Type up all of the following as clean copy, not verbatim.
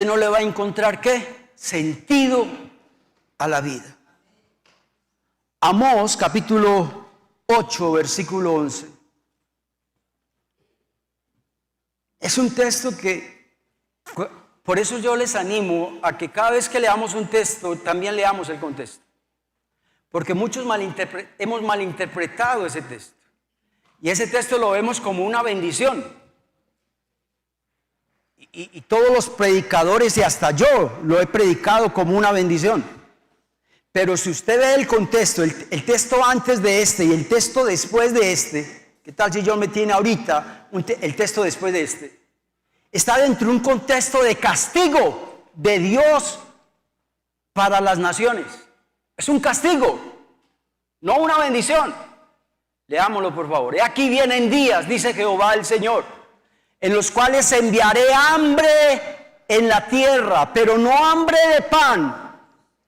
no le va a encontrar ¿qué? Sentido a la vida. Amós capítulo 8, versículo 11. Es un texto que, por eso yo les animo a que cada vez que leamos un texto, también leamos el contexto. Porque muchos hemos malinterpretado ese texto. Y ese texto lo vemos como una bendición. Y todos los predicadores, y hasta yo, lo he predicado como una bendición. Pero si usted ve el contexto, el texto antes de este y el texto después de este, ¿qué tal si John me tiene ahorita el texto después de este? Está dentro de un contexto de castigo de Dios para las naciones. Es un castigo, no una bendición. Leámoslo por favor. He aquí vienen días, dice Jehová el Señor, en los cuales enviaré hambre en la tierra, pero no hambre de pan,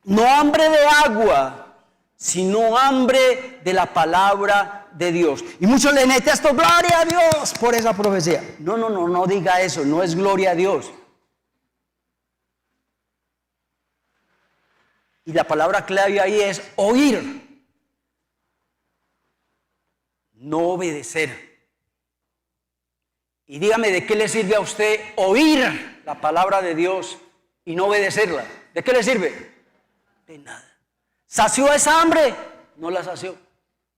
no hambre de agua, sino hambre de la palabra de Dios. Y muchos leen el texto, gloria a Dios por esa profecía. No diga eso, no es gloria a Dios. Y la palabra clave ahí es oír, no obedecer. Y dígame, ¿de qué le sirve a usted oír la palabra de Dios y no obedecerla? ¿De qué le sirve? De nada. ¿Sació esa hambre? No la sació.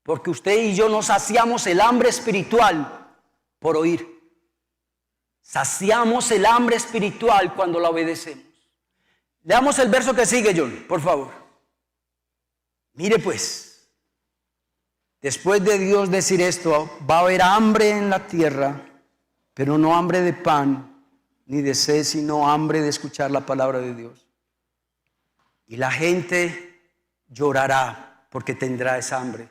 Porque usted y yo no saciamos el hambre espiritual por oír. Saciamos el hambre espiritual cuando la obedecemos. Leamos el verso que sigue, John, por favor. Mire pues, después de Dios decir esto, va a haber hambre en la tierra, pero no hambre de pan ni de sed, sino hambre de escuchar la palabra de Dios. Y la gente llorará porque tendrá esa hambre.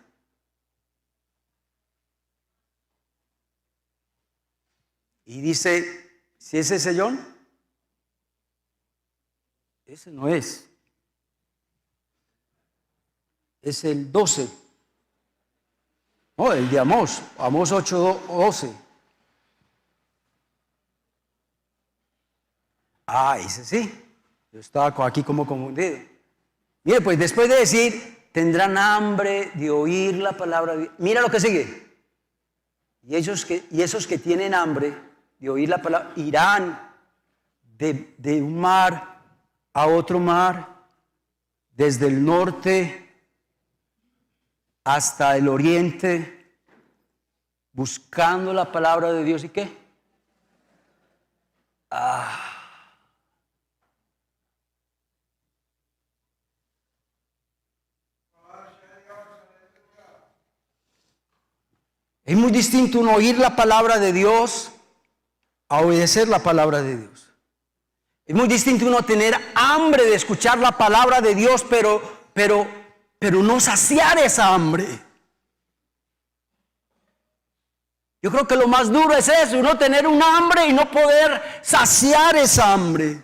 Y dice, ¿si es ese John? Ese no es. Es el 12. No, el de Amós. Amós 8:12. Ah, ese sí. Yo estaba aquí como confundido. Mire, pues después de decir, tendrán hambre de oír la palabra. Mira lo que sigue. Y esos que tienen hambre de oír la palabra, irán de un mar a otro mar, desde el norte hasta el oriente, buscando la palabra de Dios. ¿Y qué? Es muy distinto uno oír la palabra de Dios a obedecer la palabra de Dios. Es muy distinto uno tener hambre de escuchar la palabra de Dios, pero no saciar esa hambre. Yo creo que lo más duro es eso, uno tener un hambre y no poder saciar esa hambre.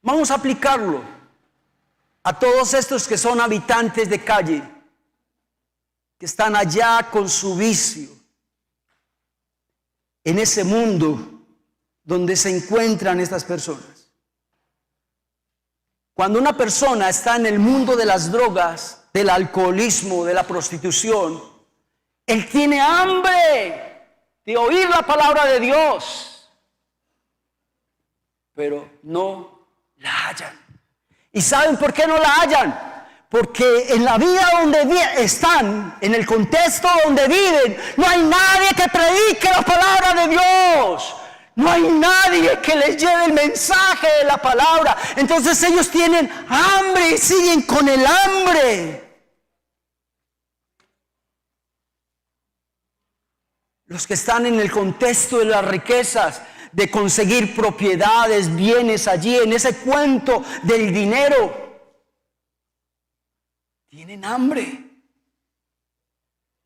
Vamos a aplicarlo a todos estos que son habitantes de calle, que están allá con su vicio, en ese mundo donde se encuentran estas personas. Cuando una persona está en el mundo de las drogas, del alcoholismo, de la prostitución, él tiene hambre de oír la palabra de Dios, pero no la hallan. ¿Y saben por qué no la hallan? Porque en la vida donde están, en el contexto donde viven, no hay nadie que predique la palabra de Dios. No hay nadie que les lleve el mensaje de la palabra. Entonces ellos tienen hambre y siguen con el hambre. Los que están en el contexto de las riquezas, de conseguir propiedades, bienes allí, en ese cuento del dinero, tienen hambre,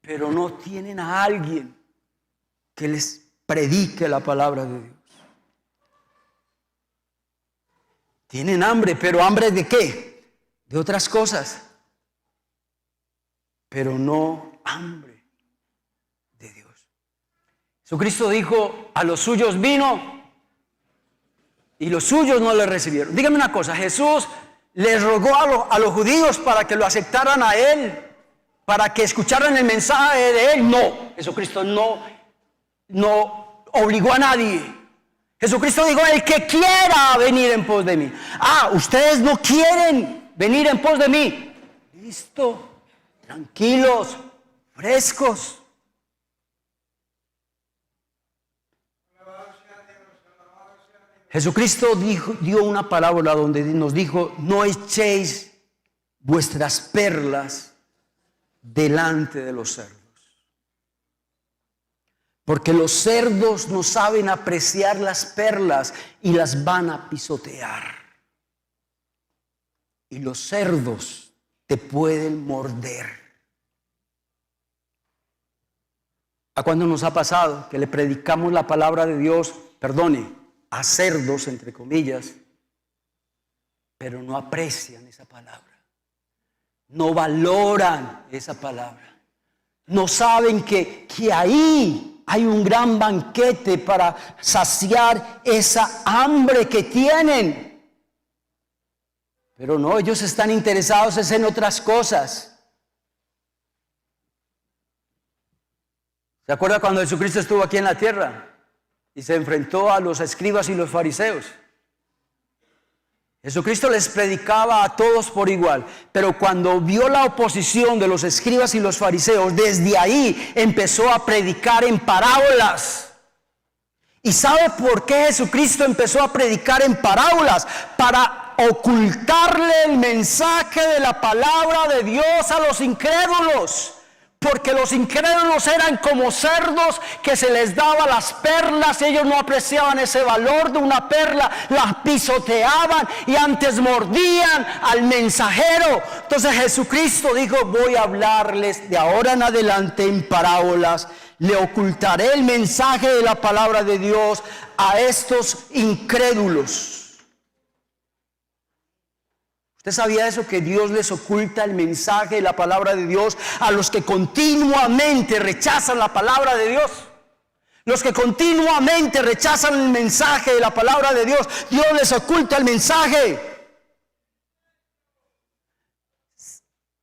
pero no tienen a alguien que les predique la palabra de Dios. Tienen hambre, pero hambre ¿de qué? De otras cosas, pero no hambre de Dios. Jesucristo dijo, a los suyos vino Y los suyos no le recibieron. Dígame una cosa, Jesús les rogó a los judíos para que lo aceptaran a Él, para que escucharan el mensaje de Él. No, Jesucristo no obligó a nadie. Jesucristo dijo, el que quiera venir en pos de mí. Ustedes no quieren venir en pos de mí. Listo, tranquilos, frescos. Jesucristo dio una parábola donde nos dijo, no echéis vuestras perlas delante de los cerdos. Porque los cerdos no saben apreciar las perlas y las van a pisotear. Y los cerdos te pueden morder. ¿A cuándo nos ha pasado que le predicamos la palabra de Dios, a cerdos, entre comillas, pero no aprecian esa palabra? No valoran esa palabra. No saben que ahí hay un gran banquete para saciar esa hambre que tienen. Pero no, ellos están interesados en otras cosas. ¿Se acuerda cuando Jesucristo estuvo aquí en la tierra y se enfrentó a los escribas y los fariseos? Jesucristo les predicaba a todos por igual, pero cuando vio la oposición de los escribas y los fariseos, desde ahí empezó a predicar en parábolas. ¿Y sabe por qué Jesucristo empezó a predicar en parábolas? Para ocultarle el mensaje de la palabra de Dios a los incrédulos. Porque los incrédulos eran como cerdos que se les daba las perlas, ellos no apreciaban ese valor de una perla, las pisoteaban y antes mordían al mensajero. Entonces Jesucristo dijo, voy a hablarles de ahora en adelante en parábolas, le ocultaré el mensaje de la palabra de Dios a estos incrédulos. ¿Usted sabía eso? Que Dios les oculta el mensaje de la palabra de Dios a los que continuamente rechazan la palabra de Dios. Los que continuamente rechazan el mensaje de la palabra de Dios, Dios les oculta el mensaje.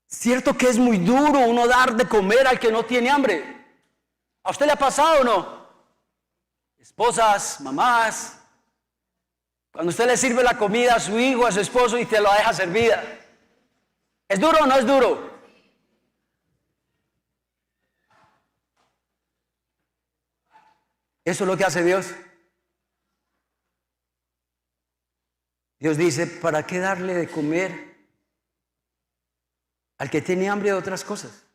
Cierto que es muy duro uno dar de comer al que no tiene hambre. ¿A usted le ha pasado o no? Esposas, mamás, cuando usted le sirve la comida a su hijo, a su esposo y te la deja servida. ¿Es duro o no es duro? Eso es lo que hace Dios. Dios dice, ¿para qué darle de comer al que tiene hambre de otras cosas?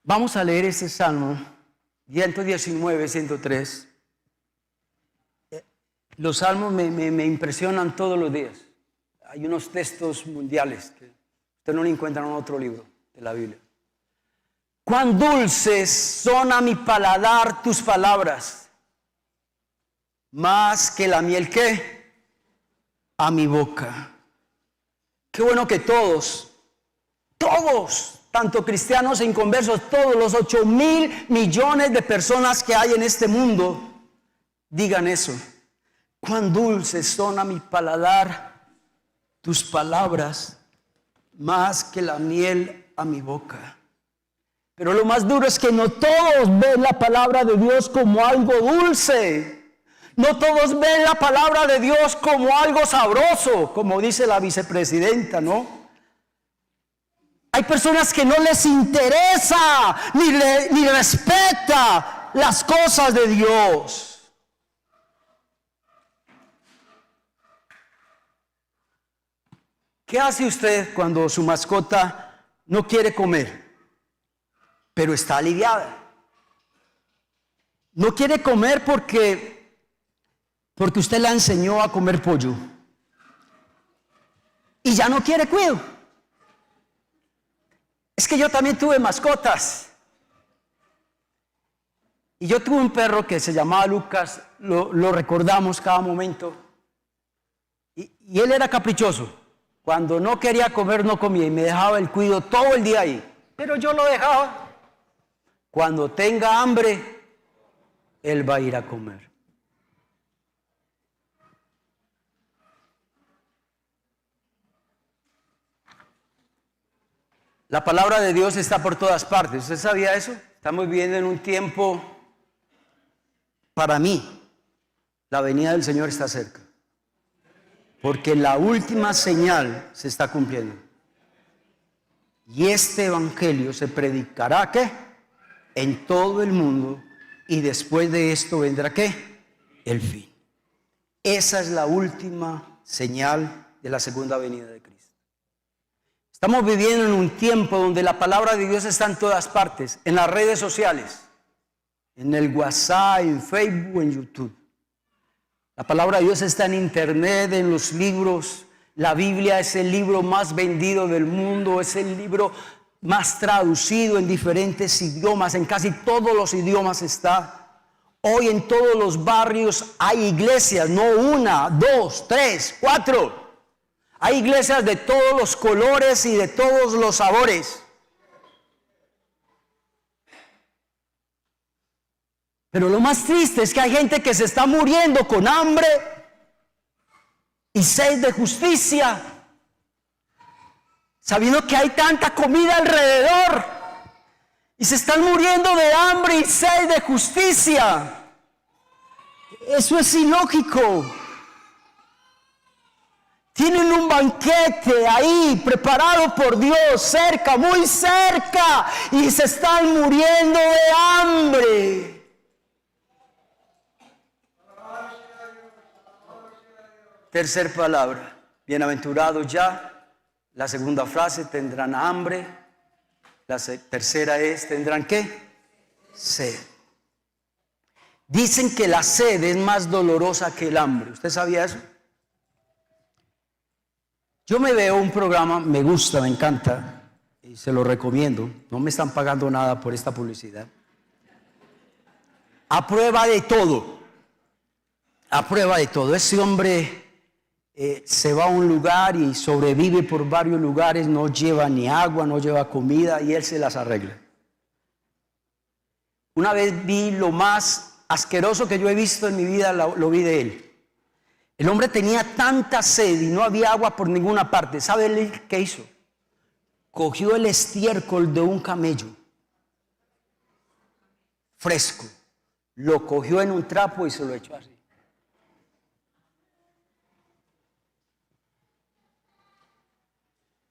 Vamos a leer ese Salmo 119, 103. Los salmos me impresionan todos los días. Hay unos textos mundiales que usted no lo encuentra en otro libro de la Biblia. Cuán dulces son a mi paladar tus palabras, más que la miel que a mi boca. Qué bueno que todos, tanto cristianos e inconversos, todos los 8,000 millones de personas que hay en este mundo, digan eso. Cuán dulces son a mi paladar tus palabras, más que la miel a mi boca. Pero lo más duro es que no todos ven la palabra de Dios como algo dulce. No todos ven la palabra de Dios como algo sabroso, como dice la vicepresidenta, ¿no? Hay personas que no les interesa ni respeta las cosas de Dios. ¿Qué hace usted cuando su mascota no quiere comer, pero está aliviada? No quiere comer porque usted la enseñó a comer pollo y ya no quiere cuido. Es que yo también tuve mascotas. Y yo tuve un perro que se llamaba Lucas, lo recordamos cada momento. Y él era caprichoso. Cuando no quería comer, no comía y me dejaba el cuido todo el día ahí. Pero yo lo dejaba. Cuando tenga hambre, él va a ir a comer. La palabra de Dios está por todas partes. ¿Usted sabía eso? Estamos viviendo en un tiempo, para mí, la venida del Señor está cerca. Porque la última señal se está cumpliendo. Y este evangelio se predicará, ¿qué? En todo el mundo. Y después de esto vendrá, ¿qué? El fin. Esa es la última señal de la segunda venida de Cristo. Estamos viviendo en un tiempo donde la palabra de Dios está en todas partes, en las redes sociales, en el WhatsApp, en Facebook, en YouTube. La palabra de Dios está en internet, en los libros. La Biblia es el libro más vendido del mundo, es el libro más traducido en diferentes idiomas, en casi todos los idiomas está. Hoy en todos los barrios hay iglesias, no una, dos, tres, cuatro. Hay iglesias de todos los colores y de todos los sabores. Pero lo más triste es que hay gente que se está muriendo con hambre y sed de justicia, sabiendo que hay tanta comida alrededor y se están muriendo de hambre y sed de justicia. Eso es ilógico. Tienen un banquete ahí preparado por Dios, cerca, muy cerca, y se están muriendo de hambre. Tercer palabra, bienaventurados ya. La segunda frase, tendrán hambre. La tercera es, ¿tendrán qué? Sed. Dicen que la sed es más dolorosa que el hambre. ¿Usted sabía eso? Yo me veo un programa, me gusta, me encanta, y se lo recomiendo. No me están pagando nada por esta publicidad. A prueba de todo. A prueba de todo. Ese hombre se va a un lugar y sobrevive por varios lugares, no lleva ni agua, no lleva comida y él se las arregla. Una vez vi lo más asqueroso que yo he visto en mi vida, lo vi de él. El hombre tenía tanta sed y no había agua por ninguna parte. ¿Sabe él qué hizo? Cogió el estiércol de un camello fresco, lo cogió en un trapo y se lo echó así.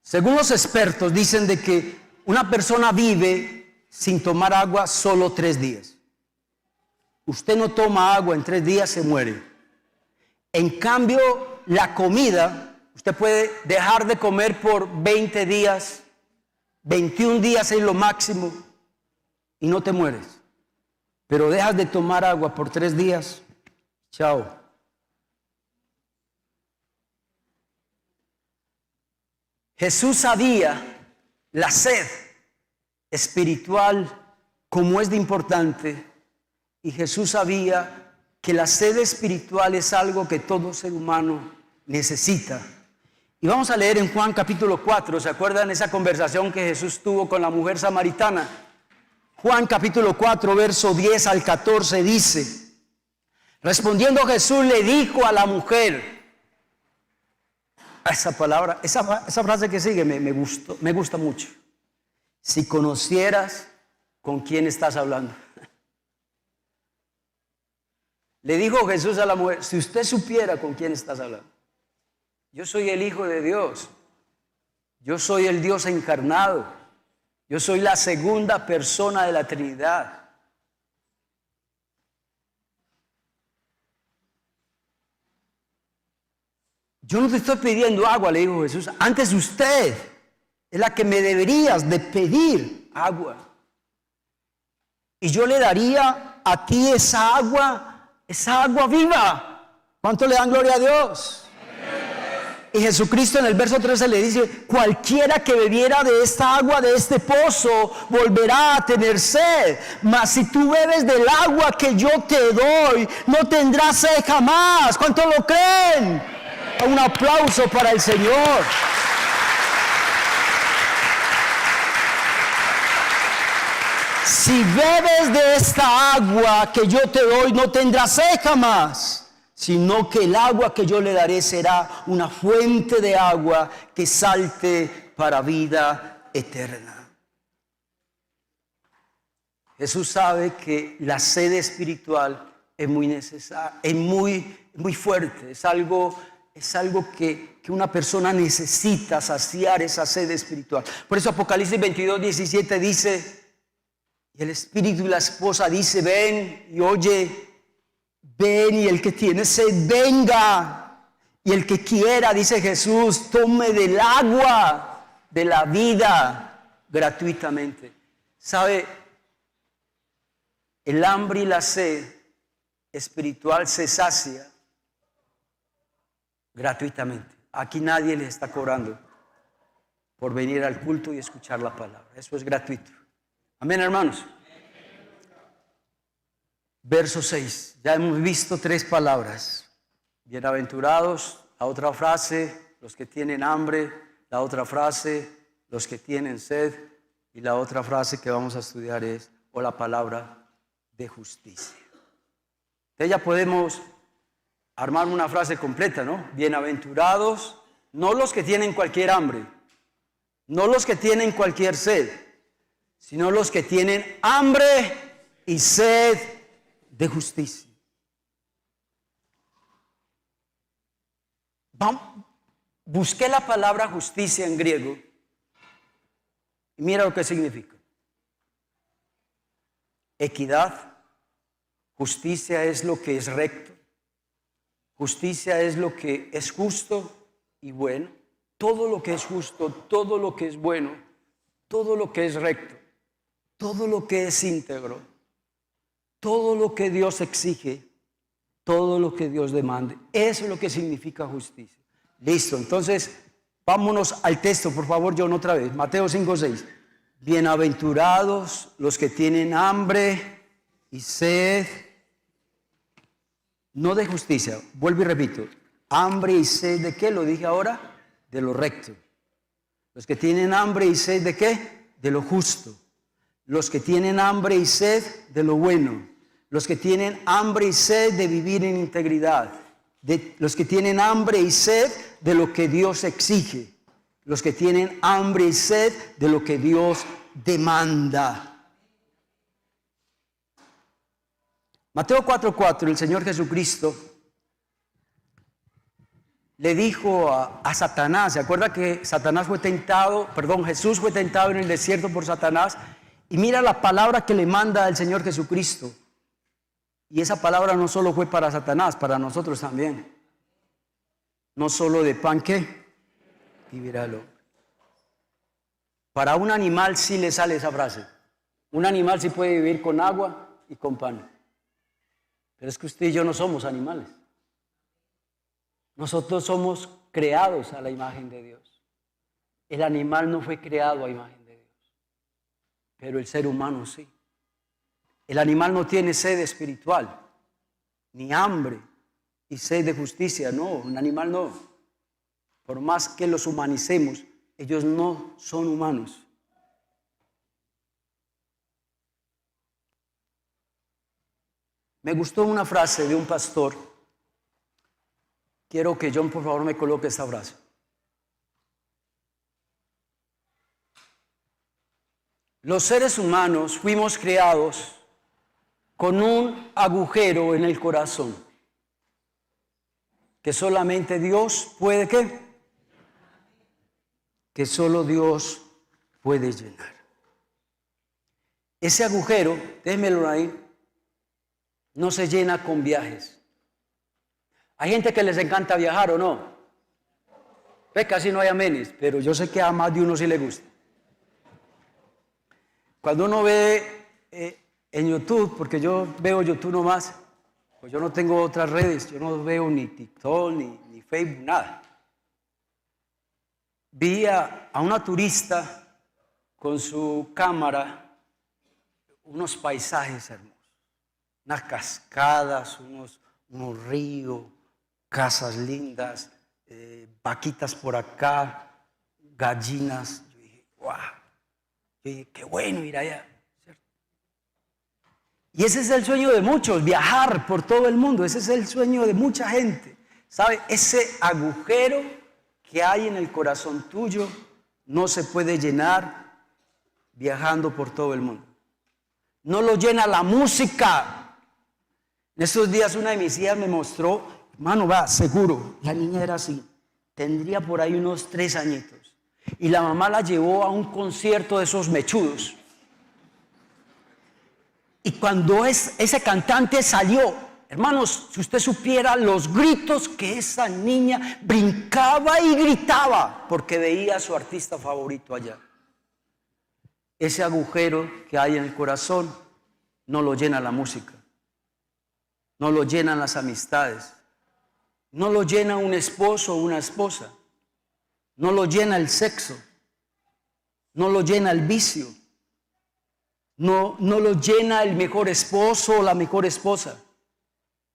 Según los expertos dicen de que una persona vive sin tomar agua solo 3 días. Usted no toma agua en 3 días, se muere. En cambio, la comida, usted puede dejar de comer por 20 días, 21 días es lo máximo y no te mueres. Pero dejas de tomar agua por 3 días, chao. Jesús sabía la sed espiritual, como es de importante, y Jesús sabía que la sed espiritual es algo que todo ser humano necesita. Y vamos a leer en Juan capítulo 4, ¿se acuerdan esa conversación que Jesús tuvo con la mujer samaritana? Juan capítulo 4, verso 10 al 14 dice, respondiendo Jesús le dijo a la mujer, esa palabra, esa frase que sigue me gusta mucho. Si conocieras con quién estás hablando. Le dijo Jesús a la mujer, si usted supiera con quién estás hablando. Yo soy el Hijo de Dios. Yo soy el Dios encarnado. Yo soy la segunda persona de la Trinidad. Yo no te estoy pidiendo agua, le dijo Jesús. Antes usted es la que me deberías de pedir agua. Y yo le daría a ti esa agua viva. ¿Cuánto le dan gloria a Dios? Y Jesucristo en el verso 13 le dice, cualquiera que bebiera de esta agua, de este pozo, volverá a tener sed. Mas si tú bebes del agua que yo te doy, no tendrás sed jamás. ¿Cuánto lo creen? Un aplauso para el Señor. Si bebes de esta agua que yo te doy, no tendrás sed jamás, sino que el agua que yo le daré será una fuente de agua que salte para vida eterna. Jesús sabe que la sed espiritual es muy necesaria, es muy fuerte, es algo que una persona necesita saciar esa sed espiritual. Por eso Apocalipsis 22:17 dice, y el espíritu y la esposa dice, ven, y oye, ven, y el que tiene sed venga, y el que quiera, dice Jesús, tome del agua de la vida gratuitamente. ¿Sabe? El hambre y la sed espiritual se sacia gratuitamente. Aquí nadie le está cobrando por venir al culto y escuchar la palabra. Eso es gratuito. Amén, hermanos. Verso 6. Ya hemos visto 3 palabras. Bienaventurados. La otra frase, los que tienen hambre. La otra frase, los que tienen sed. Y la otra frase que vamos a estudiar es, o la palabra de justicia. Entonces ya podemos armar una frase completa, ¿no? Bienaventurados, no los que tienen cualquier hambre, no los que tienen cualquier sed, sino los que tienen hambre y sed de justicia. Busqué la palabra justicia en griego y mira lo que significa. Equidad. Justicia es lo que es recto. Justicia es lo que es justo y bueno. Todo lo que es justo, todo lo que es bueno, todo lo que es recto, todo lo que es íntegro, todo lo que Dios exige, todo lo que Dios demande. Eso es lo que significa justicia. Listo, entonces vámonos al texto, por favor, John, otra vez. Mateo 5:6. Bienaventurados los que tienen hambre y sed, no de justicia, vuelvo y repito, hambre y sed ¿de qué? Lo dije ahora, de lo recto. Los que tienen hambre y sed ¿de qué? De lo justo. Los que tienen hambre y sed de lo bueno. Los que tienen hambre y sed de vivir en integridad. Los que tienen hambre y sed de lo que Dios exige. Los que tienen hambre y sed de lo que Dios demanda. Mateo 4:4, el Señor Jesucristo le dijo a Satanás, ¿se acuerda que Jesús fue tentado en el desierto por Satanás? Y mira la palabra que le manda al Señor Jesucristo. Y esa palabra no solo fue para Satanás, para nosotros también. No solo de pan que vivirá el hombre. Para un animal sí le sale esa frase. Un animal sí puede vivir con agua y con pan. Pero es que usted y yo no somos animales. Nosotros somos creados a la imagen de Dios. El animal no fue creado a imagen de Dios, pero el ser humano sí. El animal no tiene sed espiritual, ni hambre y sed de justicia. No, un animal no. Por más que los humanicemos, ellos no son humanos. Me gustó una frase de un pastor. Quiero que John, por favor, me coloque esta frase. Los seres humanos fuimos creados con un agujero en el corazón que solamente Dios puede, ¿qué? Que solo Dios puede llenar. Ese agujero, déjemelo ahí, no se llena con viajes. Hay gente que les encanta viajar, ¿o no? Pues casi no hay amenes, pero yo sé que a más de uno sí le gusta. Cuando uno ve en YouTube, porque yo veo YouTube nomás, pues yo no tengo otras redes, yo no veo ni TikTok, ni Facebook, nada. Vi a una turista con su cámara unos paisajes hermosos. Unas cascadas, unos ríos, casas lindas, vaquitas por acá, gallinas. Yo dije, wow. Yo dije, qué bueno ir allá, ¿cierto? Y ese es el sueño de muchos, viajar por todo el mundo. Ese es el sueño de mucha gente. ¿Sabe? Ese agujero que hay en el corazón tuyo no se puede llenar viajando por todo el mundo. No lo llena la música. En estos días una de mis hijas me mostró, hermano, va, seguro, la niña era así, tendría por ahí unos 3 añitos. Y la mamá la llevó a un concierto de esos mechudos. Y cuando ese cantante salió, hermanos, si usted supiera los gritos que esa niña brincaba y gritaba porque veía a su artista favorito allá. Ese agujero que hay en el corazón no lo llena la música, no lo llenan las amistades, no lo llena un esposo o una esposa, no lo llena el sexo, no lo llena el vicio, no lo llena el mejor esposo o la mejor esposa.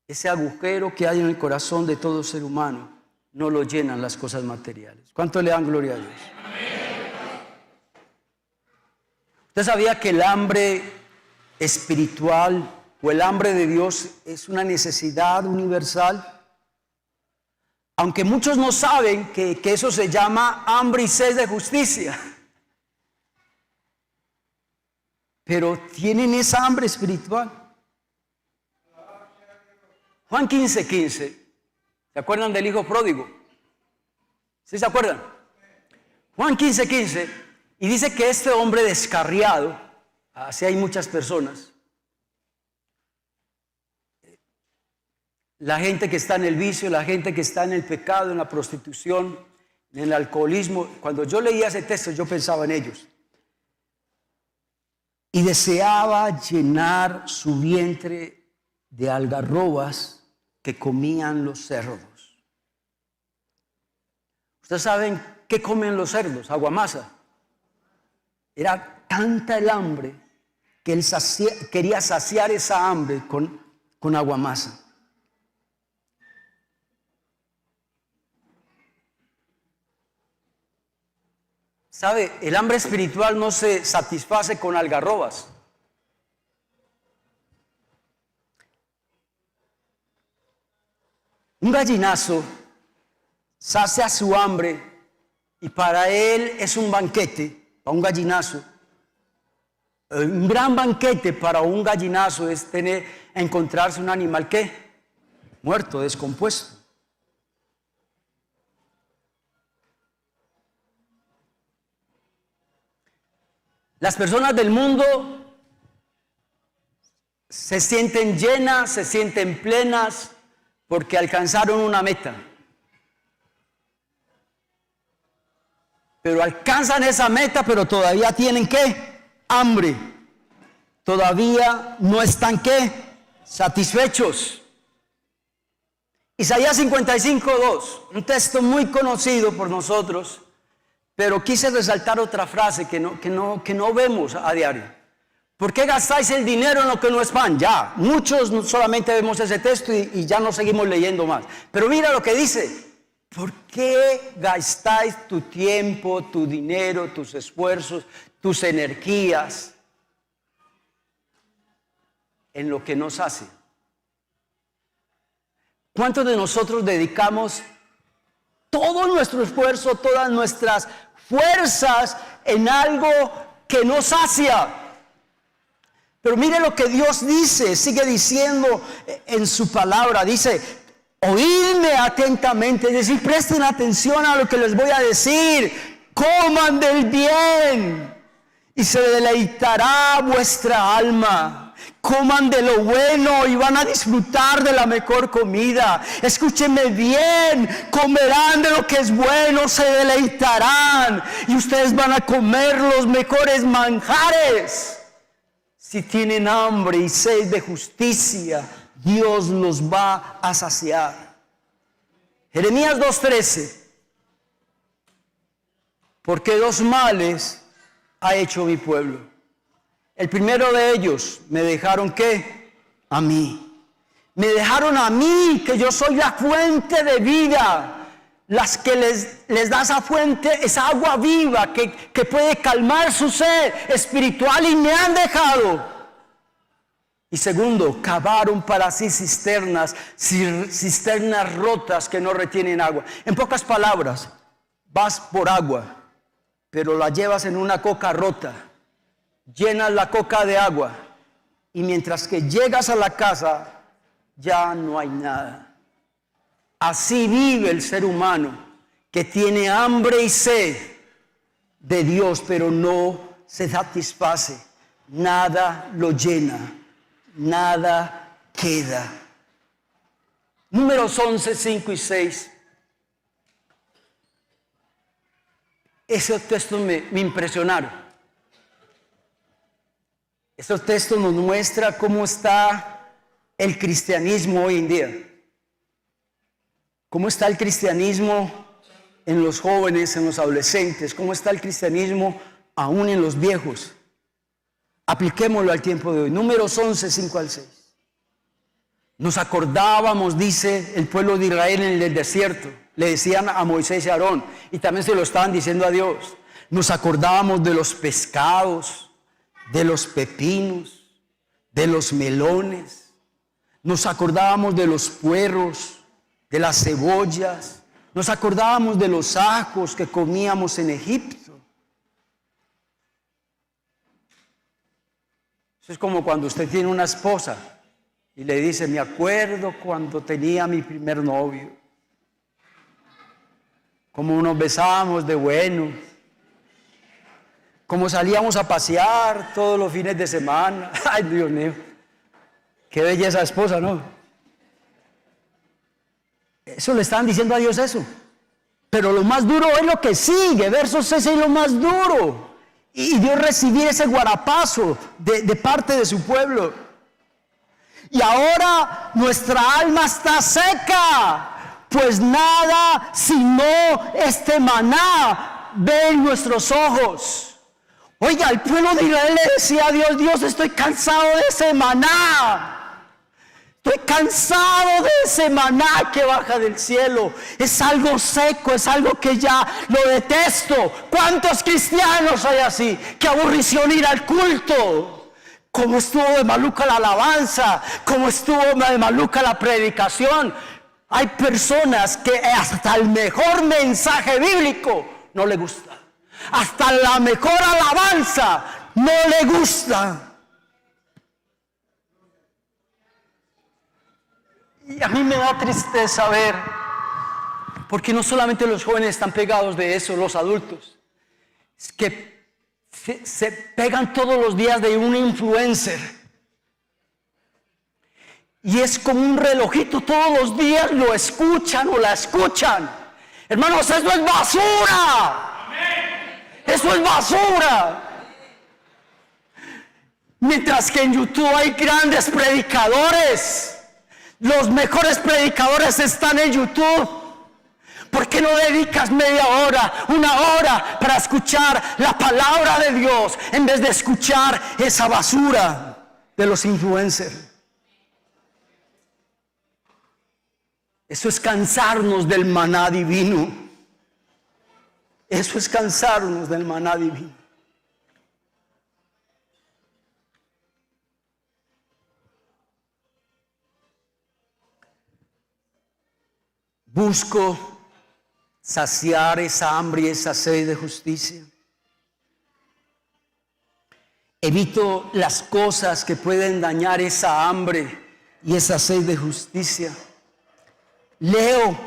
Ese agujero que hay en el corazón de todo ser humano no lo llenan las cosas materiales. ¿Cuánto le dan gloria a Dios? ¿Usted sabía que el hambre espiritual o el hambre de Dios es una necesidad universal? Aunque muchos no saben que eso se llama hambre y sed de justicia. Pero tienen esa hambre espiritual. Juan 15:15. ¿Se acuerdan del hijo pródigo? ¿Sí se acuerdan? Juan 15:15. Y dice que este hombre descarriado, así hay muchas personas, la gente que está en el vicio, la gente que está en el pecado, en la prostitución, en el alcoholismo. Cuando yo leía ese texto yo pensaba en ellos. Y deseaba llenar su vientre de algarrobas que comían los cerdos. ¿Ustedes saben qué comen los cerdos? Aguamasa. Era tanta el hambre que él quería saciar esa hambre con aguamasa. ¿Sabe? El hambre espiritual no se satisface con algarrobas. Un gallinazo sacia su hambre y para él es un banquete, para un gallinazo. Un gran banquete para un gallinazo es encontrarse un animal ¿qué? Muerto, descompuesto. Las personas del mundo se sienten llenas, se sienten plenas porque alcanzaron una meta. Pero alcanzan esa meta, pero todavía tienen ¿qué? Hambre. Todavía no están ¿qué? Satisfechos. Isaías 55:2, un texto muy conocido por nosotros. Pero quise resaltar otra frase que no vemos a diario. ¿Por qué gastáis el dinero en lo que no es pan? Ya, muchos solamente vemos ese texto y ya no seguimos leyendo más. Pero mira lo que dice. ¿Por qué gastáis tu tiempo, tu dinero, tus esfuerzos, tus energías en lo que nos hace? ¿Cuántos de nosotros dedicamos todo nuestro esfuerzo, todas nuestras fuerzas en algo que nos sacia? Pero mire lo que Dios dice, sigue diciendo en su palabra, dice, oídme atentamente, es decir, presten atención a lo que les voy a decir, coman del bien y se deleitará vuestra alma. Coman de lo bueno y van a disfrutar de la mejor comida. Escúchenme bien, comerán de lo que es bueno, se deleitarán y ustedes van a comer los mejores manjares. Si tienen hambre y sed de justicia, Dios los va a saciar. Jeremías 2:13. Porque 2 males ha hecho mi pueblo. El primero de ellos, me dejaron ¿qué? A mí. Me dejaron a mí, que yo soy la fuente de vida. Las que les da esa fuente, esa agua viva que puede calmar su sed espiritual, y me han dejado. Y segundo, cavaron para sí cisternas rotas que no retienen agua. En pocas palabras, vas por agua, pero la llevas en una coca rota. Llenas la coca de agua y mientras que llegas a la casa, ya no hay nada. Así vive el ser humano, que tiene hambre y sed de Dios, pero no se satisface. Nada lo llena, nada queda. Números 11, 5 y 6. Esos textos me impresionaron. Esos textos nos muestran cómo está el cristianismo hoy en día. Cómo está el cristianismo en los jóvenes, en los adolescentes. Cómo está el cristianismo aún en los viejos. Apliquémoslo al tiempo de hoy. Números 11, 5 al 6. Nos acordábamos, dice el pueblo de Israel en el desierto. Le decían a Moisés y a Aarón, y también se lo estaban diciendo a Dios. Nos acordábamos de los pescados, de los pepinos, de los melones. Nos acordábamos de los puerros, de las cebollas. Nos acordábamos de los ajos que comíamos en Egipto. Eso es como cuando usted tiene una esposa y le dice, me acuerdo cuando tenía mi primer novio. Como nos besábamos de bueno. Como salíamos a pasear todos los fines de semana. Ay, Dios mío. Qué belleza esposa, ¿no? Eso le estaban diciendo a Dios eso. Pero lo más duro es lo que sigue. Verso 6 es lo más duro. Y Dios recibía ese guarapazo de parte de su pueblo. Y ahora nuestra alma está seca. Pues nada sino este maná ve en nuestros ojos. Oiga, el pueblo de Israel le decía a Dios, Dios, estoy cansado de ese maná. Estoy cansado de ese maná que baja del cielo. Es algo seco, es algo que ya lo detesto. ¿Cuántos cristianos hay así? ¡Qué aburrición ir al culto! ¿Cómo estuvo de maluca la alabanza? ¿Cómo estuvo de maluca la predicación? Hay personas que hasta el mejor mensaje bíblico no le gusta. Hasta la mejor alabanza no le gusta. Y a mí me da tristeza ver, porque no solamente los jóvenes están pegados de eso, los adultos, es que se pegan todos los días de un influencer. Y es como un relojito, todos los días lo escuchan o la escuchan. Hermanos, eso es basura. Eso es basura. Mientras que en YouTube hay grandes predicadores. Los mejores predicadores están en YouTube. ¿Por qué no dedicas media hora, una hora para escuchar la palabra de Dios en vez de escuchar esa basura de los influencers? Eso es cansarnos del maná divino. Eso es cansarnos del maná divino. Busco saciar esa hambre y esa sed de justicia. Evito las cosas que pueden dañar esa hambre y esa sed de justicia. Leo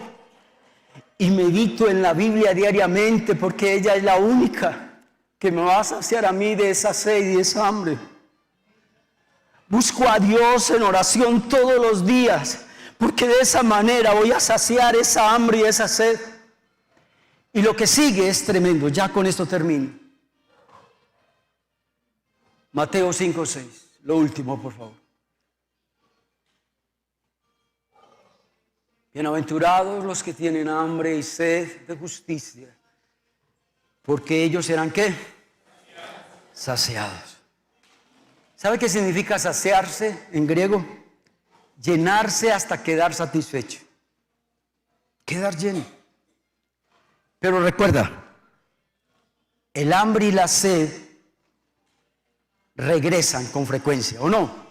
y medito en la Biblia diariamente porque ella es la única que me va a saciar a mí de esa sed y esa hambre. Busco a Dios en oración todos los días porque de esa manera voy a saciar esa hambre y esa sed. Y lo que sigue es tremendo. Ya con esto termino. Mateo 5:6. Lo último, por favor. Bienaventurados los que tienen hambre y sed de justicia, porque ellos serán ¿qué? Saciados. ¿Sabe qué significa saciarse en griego? Llenarse hasta quedar satisfecho. Quedar lleno. Pero recuerda, el hambre y la sed regresan con frecuencia, ¿o no?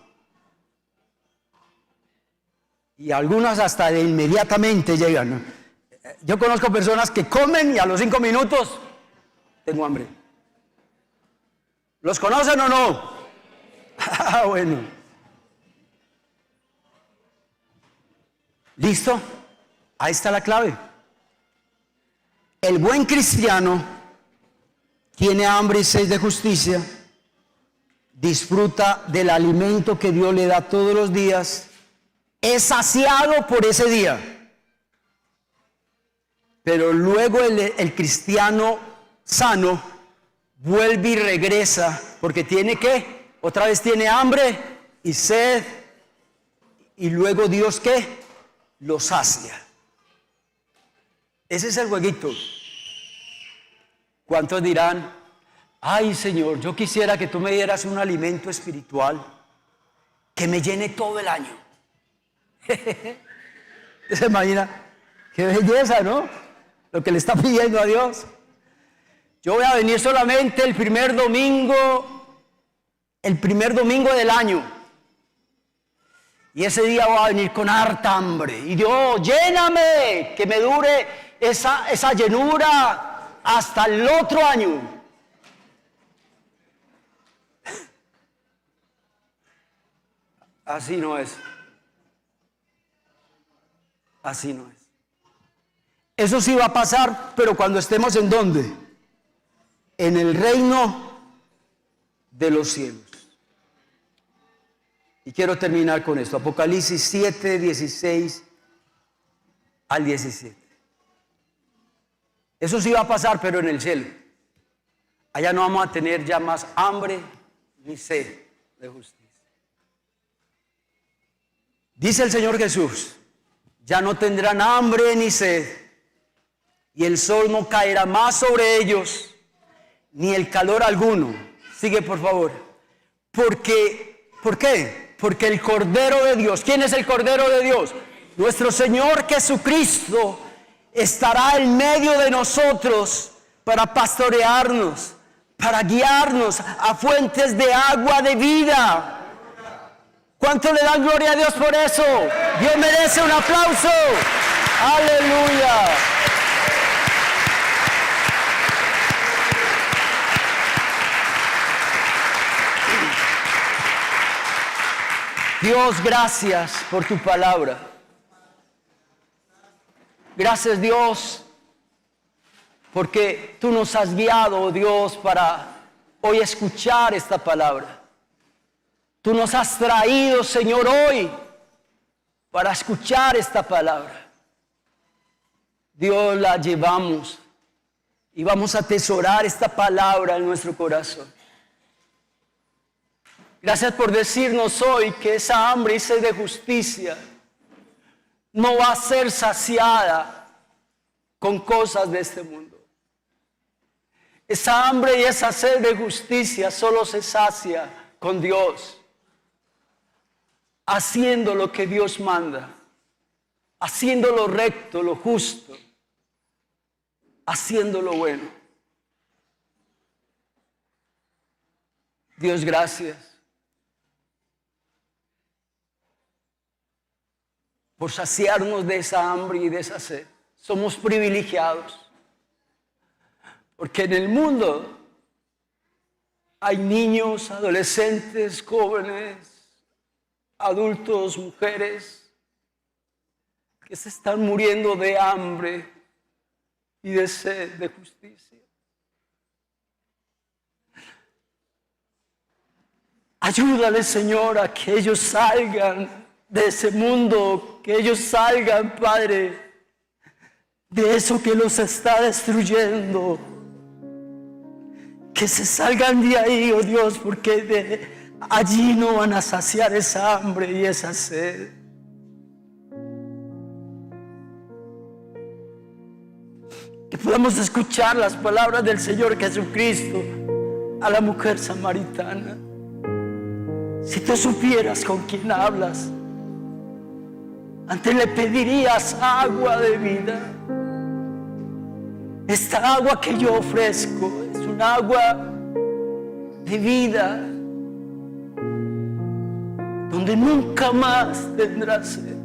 Y algunas hasta de inmediatamente llegan, ¿no? Yo conozco personas que comen y a los 5 minutos tengo hambre. ¿Los conocen o no? Ah, bueno. ¿Listo? Ahí está la clave. El buen cristiano tiene hambre y sed de justicia, disfruta del alimento que Dios le da todos los días, es saciado por ese día. Pero luego el cristiano sano vuelve y regresa porque tiene ¿qué? Otra vez tiene hambre y sed, y luego Dios ¿qué? Lo sacia. Ese es el jueguito. ¿Cuántos dirán: ay, Señor, yo quisiera que tú me dieras un alimento espiritual que me llene todo el año? ¿Se imagina? Qué belleza, ¿no? Lo que le está pidiendo a Dios. Yo voy a venir solamente el primer domingo del año. Y ese día voy a venir con harta hambre. Y Dios, lléname, que me dure esa llenura hasta el otro año. Así no es. Así no es. Eso sí va a pasar, pero cuando estemos ¿en dónde? En el reino de los cielos. Y quiero terminar con esto. Apocalipsis 7, 16 al 17. Eso sí va a pasar, pero en el cielo. Allá no vamos a tener ya más hambre ni sed de justicia. Dice el Señor Jesús: ya no tendrán hambre ni sed, y el sol no caerá más sobre ellos, ni el calor alguno. Sigue, por favor. ¿Por qué? Porque el Cordero de Dios, ¿quién es el Cordero de Dios? Nuestro Señor Jesucristo estará en medio de nosotros para pastorearnos, para guiarnos a fuentes de agua de vida. ¿Cuánto le dan gloria a Dios por eso? Dios merece un aplauso. Aleluya. Dios, gracias por tu palabra. Gracias, Dios, porque tú nos has guiado, Dios, para hoy escuchar esta palabra. Tú nos has traído, Señor, hoy para escuchar esta palabra. Dios, la llevamos y vamos a atesorar esta palabra en nuestro corazón. Gracias por decirnos hoy que esa hambre y sed de justicia no va a ser saciada con cosas de este mundo. Esa hambre y esa sed de justicia solo se sacia con Dios, haciendo lo que Dios manda, haciendo lo recto, lo justo, haciendo lo bueno. Dios, gracias por saciarnos de esa hambre y de esa sed. Somos privilegiados, porque en el mundo hay niños, adolescentes, jóvenes, adultos, mujeres, que se están muriendo de hambre y de sed de justicia. Ayúdale, Señor, a que ellos salgan de ese mundo, que ellos salgan, Padre, de eso que los está destruyendo. Que se salgan de ahí, oh Dios, porque de allí no van a saciar esa hambre y esa sed. Que podamos escuchar las palabras del Señor Jesucristo a la mujer samaritana. Si tú supieras con quién hablas, antes le pedirías agua de vida. Esta agua que yo ofrezco es un agua de vida, donde nunca más tendrás sed.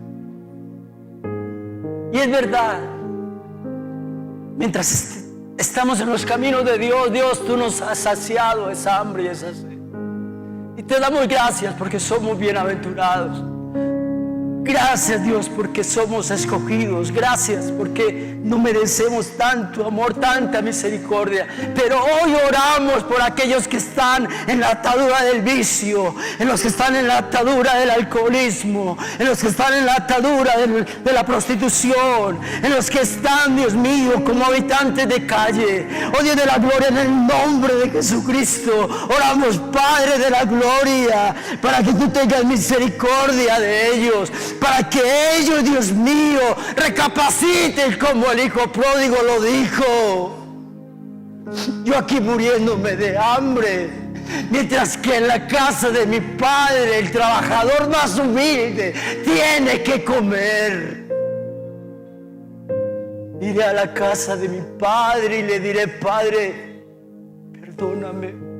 Y es verdad, mientras estamos en los caminos de Dios, Dios, tú nos has saciado esa hambre y esa sed. Y te damos gracias porque somos bienaventurados. Gracias, Dios, porque somos escogidos. Gracias porque no merecemos tanto amor, tanta misericordia. Pero hoy oramos por aquellos que están en la atadura del vicio, en los que están en la atadura del alcoholismo, en los que están en la atadura de la prostitución, en los que están, Dios mío, como habitantes de calle. Oh Dios de la gloria, en el nombre de Jesucristo, oramos, Padre de la gloria, para que tú tengas misericordia de ellos, para que ellos, Dios mío, recapaciten como el hijo pródigo lo dijo. Yo aquí muriéndome de hambre, mientras que en la casa de mi padre el trabajador más humilde tiene que comer. Iré a la casa de mi padre y le diré: Padre, perdóname.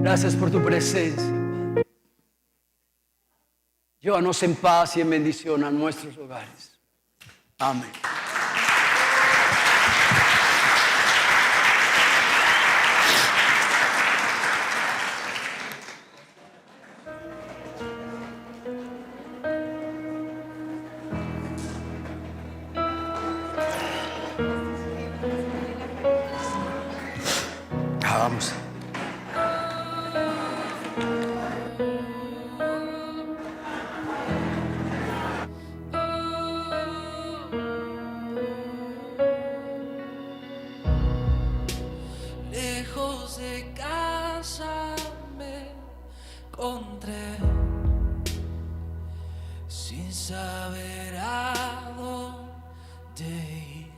Gracias por tu presencia. Llévanos en paz y en bendición a nuestros hogares. Amén. Vamos. Lejos de casa me encontré, sin saber a dónde ir.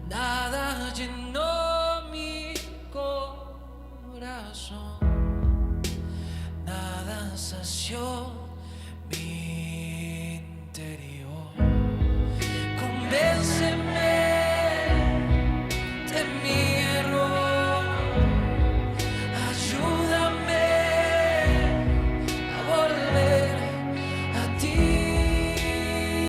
Nada llenó mi corazón, nada sació